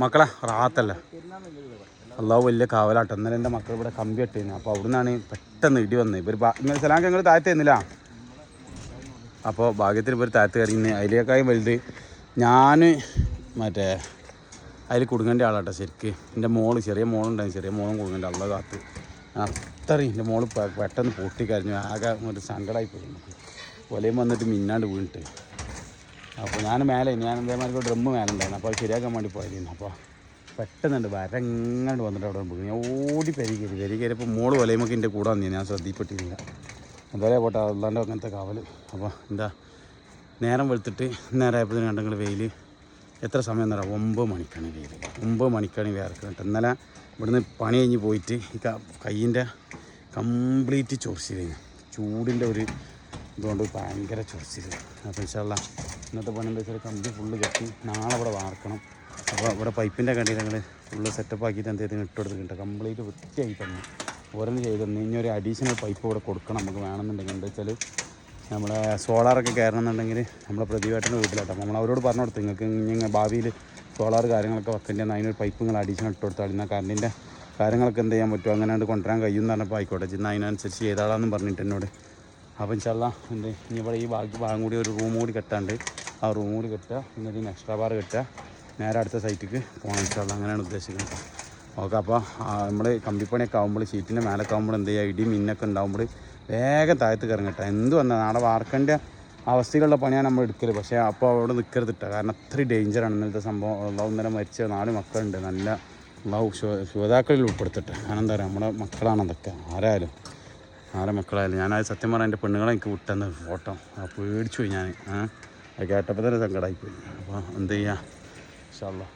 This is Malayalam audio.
മക്കളെ റാത്തല്ല അള്ളാഹു വലിയ കാവലാട്ടോ. ഇന്നലെ എൻ്റെ മക്കൾ ഇവിടെ കമ്പി ഇട്ടിരുന്നു. അപ്പോൾ അവിടെ നിന്നാണ് പെട്ടെന്ന് ഇടി വന്നത്. ഇവർ ഇങ്ങനെ സലാം ഞങ്ങൾ താഴത്ത് തന്നില്ല. അപ്പോൾ ഭാഗ്യത്തിന് ഇവർ താഴത്ത് കയറിയുന്നത്. അതിലേക്കായും വലുത് ഞാൻ മറ്റേ അതിൽ കുടുങ്ങേണ്ട ആളാട്ടോ ശരിക്ക്. എൻ്റെ മോള് ചെറിയ മോളുണ്ടായിരുന്നു. ചെറിയ മോളും കുടുങ്ങേണ്ട അള്ള കാത്ത് അത്രയും എൻ്റെ മോള് പെട്ടെന്ന് പൊട്ടിക്കരിഞ്ഞു. ആകെ ഒരു സങ്കടമായി പോയി. ഒലയും വന്നിട്ട് മിന്നാണ്ട് വീണിട്ട്. അപ്പോൾ ഞാൻ ഇതേമാതിരി ഡ്രമ്മ് മേലെ ഉണ്ടായിരുന്നു. അപ്പോൾ അത് ശരിയാക്കാൻ വേണ്ടി പോയിരുന്നു. അപ്പോൾ പെട്ടെന്നുണ്ട് വരങ്ങാണ്ട് വന്നിട്ട് അവിടെ പോയി. ഞാൻ ഓടി പെരി കയറിയപ്പോൾ മോള് ഒലയുമൊക്കെ എൻ്റെ കൂടെ വന്നു. ഞാൻ ശ്രദ്ധയിൽപ്പെട്ടിരുന്നില്ല. എന്തായാലും പോട്ടെ അല്ലാണ്ട് അങ്ങനത്തെ കാവൽ. അപ്പോൾ എന്താ നേരം വെളുത്തിട്ട് നേരമായപ്പോഴത്തേന് കണ്ടെങ്കിൽ വെയിൽ എത്ര സമയം എന്ന് പറയാം 9 മണിക്കാണ് വെയിൽ. 9 മണിക്കാണ് വേർക്കുന്നുണ്ട്. ഇന്നലെ ഇവിടുന്ന് പണി കഴിഞ്ഞ് പോയിട്ട് ഈ കയ്യിൻ്റെ കംപ്ലീറ്റ് ചൊറിച്ചിൽ ചൂടിൻ്റെ ഒരു ഇതുകൊണ്ട് ഭയങ്കര ചൊറിച്ചിൽ. അപ്പോൾ ഇൻഷാല്ലാ ഇന്നത്തെ പണി എന്താ വെച്ചാൽ കമ്പി ഫുള്ള് കെട്ടി നാളെ ഇവിടെ വാർക്കണം. അപ്പോൾ ഇവിടെ പൈപ്പിൻ്റെ കണ്ടിട്ട് ഞങ്ങൾ ഫുള്ള് സെറ്റപ്പ് ആക്കിയിട്ട് എന്തെങ്കിലും ഇട്ട് കൊടുത്തിട്ടുണ്ട്. കംപ്ലീറ്റ് വൃത്തിയായി തന്നെ ഓരോന്ന് ചെയ്ത് തന്നെ. ഇനി ഒരു അഡീഷണൽ പൈപ്പ് ഇവിടെ കൊടുക്കണം നമുക്ക് വേണമെന്നുണ്ടെങ്കിൽ. എന്താ വെച്ചാൽ നമ്മുടെ സോളാറൊക്കെ കയറണമെന്നുണ്ടെങ്കിൽ നമ്മളെ പ്രതിവേട്ടൻ്റെ വീട്ടിലാട്ടോ. നമ്മൾ അവരോട് പറഞ്ഞു കൊടുത്തു നിങ്ങൾക്ക് ഇങ്ങനെ ഭാവിയിൽ സോളാർ കാര്യങ്ങളൊക്കെ വെക്കേണ്ടത് അതിനൊരു പൈപ്പ് നിങ്ങൾ അഡീഷണൽ ഇട്ട് കൊടുത്താൽ എന്നാൽ കറണ്ടിൻ്റെ കാര്യങ്ങളൊക്കെ എന്ത് ചെയ്യാൻ പറ്റുമോ അങ്ങനെ കൊണ്ടുവരാൻ കഴിയുമെന്ന് പറഞ്ഞപ്പോൾ ആയിക്കോട്ടെ ചെന്നാൽ അതിനനുസരിച്ച് ചെയ്താളാന്നും പറഞ്ഞിട്ട് എന്നോട്. അപ്പോൾ ഇൻഷാല്ലാ ഇനി ഇവിടെ ഈ ഭാഗം കൂടി ഒരു റൂം കൂടി കെട്ടാണ്ട് ആ റൂം കൂടി കെട്ടുക. എന്നിട്ട് എക്സ്ട്രാ ബാർ കെട്ടുക. നേരെ അടുത്ത സൈറ്റിക്ക് പോകണം ഇൻഷാല്ലാ. അങ്ങനെയാണ് ഉദ്ദേശിക്കുന്നത്. ഓക്കെ. അപ്പോൾ നമ്മൾ കമ്പിപ്പണിയൊക്കെ ആകുമ്പോൾ ഷീറ്റിൻ്റെ മേലൊക്കെ ആകുമ്പോൾ എന്ത് ചെയ്യുക ഇടി മിന്നൊക്കെ ഉണ്ടാകുമ്പോൾ വേഗം താഴത്ത് ഇറങ്ങട്ടെ. എന്ത് വന്നാൽ നാളെ വാർക്കേണ്ട അവസ്ഥയിലുള്ള പണിയാണ് നമ്മൾ എടുക്കൽ. പക്ഷേ അപ്പോൾ അവിടെ നിൽക്കരുതിട്ട. കാരണം അത്രയും ഡേഞ്ചറാണ് ഇന്നലത്തെ സംഭവം. അള്ളാഹു ഇന്നലെ മരിച്ച 4 മക്കളുണ്ട്. നല്ല അള്ളാഹു ശുഹദാക്കളിൽ ഉൾപ്പെടുത്തട്ടെ. കാരണം എന്താ പറയുക നമ്മുടെ മക്കളാണ് അതൊക്കെ. ആരായാലും 4 മക്കളായാലും ഞാനത് സത്യം പറഞ്ഞാൽ എൻ്റെ പെണ്ണുങ്ങളെ എനിക്ക് വിട്ടെന്ന് ഫോട്ടോ പേടിച്ചു പോയി ഞാൻ. അത് കേട്ടപ്പോൾ തന്നെ സങ്കടമായിപ്പോയി. അപ്പോൾ എന്ത് ചെയ്യുക ഇൻഷാ അല്ലാഹ്.